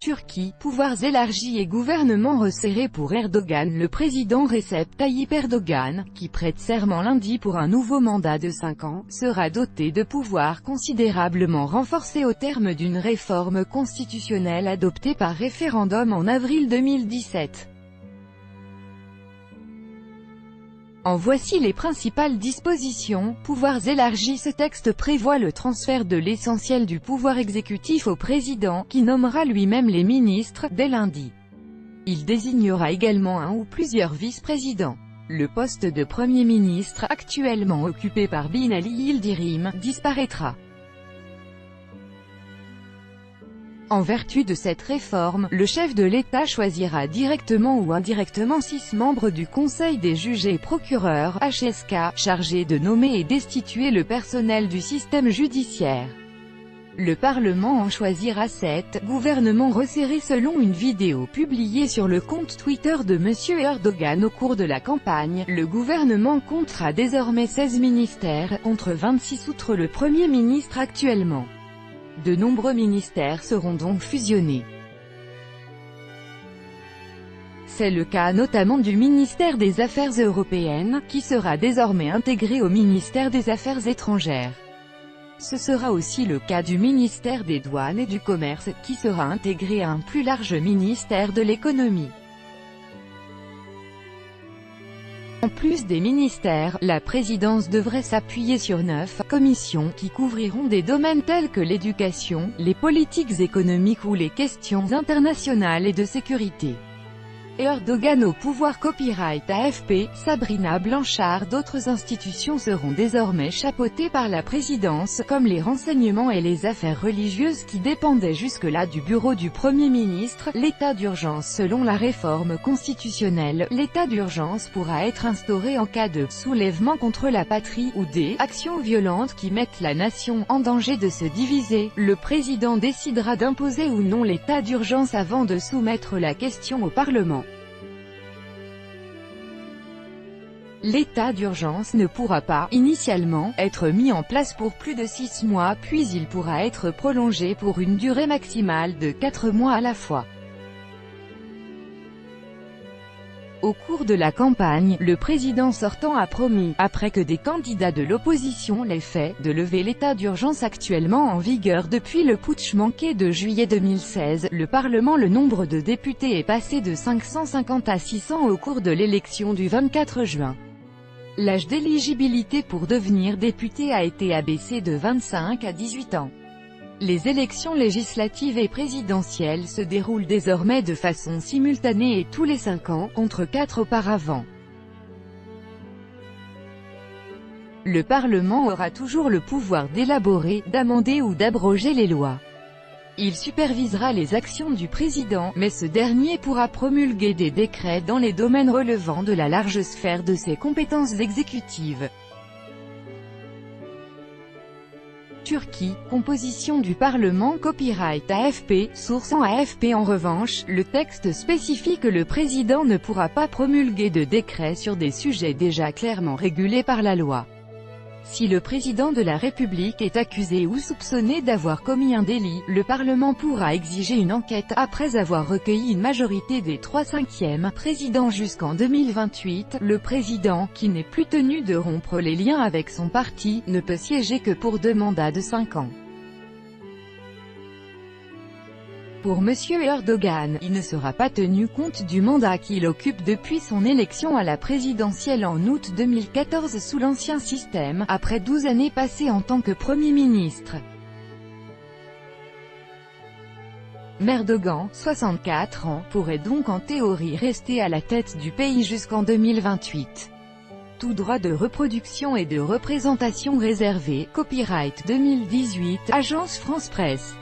Turquie, pouvoirs élargis et gouvernement resserré pour Erdogan. Le président Recep Tayyip Erdogan, qui prête serment lundi pour un nouveau mandat de 5 ans, sera doté de pouvoirs considérablement renforcés au terme d'une réforme constitutionnelle adoptée par référendum en avril 2017. En voici les principales dispositions. Pouvoirs élargis. Ce texte prévoit le transfert de l'essentiel du pouvoir exécutif au président, qui nommera lui-même les ministres, dès lundi. Il désignera également un ou plusieurs vice-présidents. Le poste de Premier ministre, actuellement occupé par Binali Yildirim, disparaîtra. En vertu de cette réforme, le chef de l'État choisira directement ou indirectement 6 membres du Conseil des juges et procureurs, HSK, chargés de nommer et destituer le personnel du système judiciaire. Le Parlement en choisira 7, gouvernement resserré. Selon une vidéo publiée sur le compte Twitter de M. Erdogan au cours de la campagne, le gouvernement comptera désormais 16 ministères, contre 26 outre le Premier ministre actuellement. De nombreux ministères seront donc fusionnés. C'est le cas notamment du ministère des Affaires européennes, qui sera désormais intégré au ministère des Affaires étrangères. Ce sera aussi le cas du ministère des Douanes et du Commerce, qui sera intégré à un plus large ministère de l'économie. En plus des ministères, la présidence devrait s'appuyer sur 9 commissions qui couvriront des domaines tels que l'éducation, les politiques économiques ou les questions internationales et de sécurité. Erdogan au pouvoir. Copyright AFP, Sabrina Blanchard. D'autres institutions seront désormais chapeautées par la présidence, comme les renseignements et les affaires religieuses qui dépendaient jusque-là du bureau du Premier ministre. L'état d'urgence. Selon la réforme constitutionnelle, l'état d'urgence pourra être instauré en cas de soulèvement contre la patrie ou des actions violentes qui mettent la nation en danger de se diviser. Le président décidera d'imposer ou non l'état d'urgence avant de soumettre la question au Parlement. L'état d'urgence ne pourra pas, initialement, être mis en place pour plus de 6 mois, puis il pourra être prolongé pour une durée maximale de 4 mois à la fois. Au cours de la campagne, le président sortant a promis, après que des candidats de l'opposition l'aient fait, de lever l'état d'urgence actuellement en vigueur depuis le putsch manqué de juillet 2016. Le Parlement. Le nombre de députés est passé de 550 à 600 au cours de l'élection du 24 juin. L'âge d'éligibilité pour devenir député a été abaissé de 25 à 18 ans. Les élections législatives et présidentielles se déroulent désormais de façon simultanée et tous les 5 ans, contre 4 auparavant. Le Parlement aura toujours le pouvoir d'élaborer, d'amender ou d'abroger les lois. Il supervisera les actions du président, mais ce dernier pourra promulguer des décrets dans les domaines relevant de la large sphère de ses compétences exécutives. Turquie, composition du Parlement. Copyright AFP, source en AFP. En revanche, le texte spécifie que le président ne pourra pas promulguer de décret sur des sujets déjà clairement régulés par la loi. Si le président de la République est accusé ou soupçonné d'avoir commis un délit, le Parlement pourra exiger une enquête, après avoir recueilli une majorité des 3/5 présidents jusqu'en 2028. Le président, qui n'est plus tenu de rompre les liens avec son parti, ne peut siéger que pour 2 mandats de 5 ans. Pour M. Erdogan, il ne sera pas tenu compte du mandat qu'il occupe depuis son élection à la présidentielle en août 2014 sous l'ancien système, après 12 années passées en tant que Premier ministre. Erdogan, 64 ans, pourrait donc en théorie rester à la tête du pays jusqu'en 2028. Tout droit de reproduction et de représentation réservé. Copyright 2018, Agence France Presse.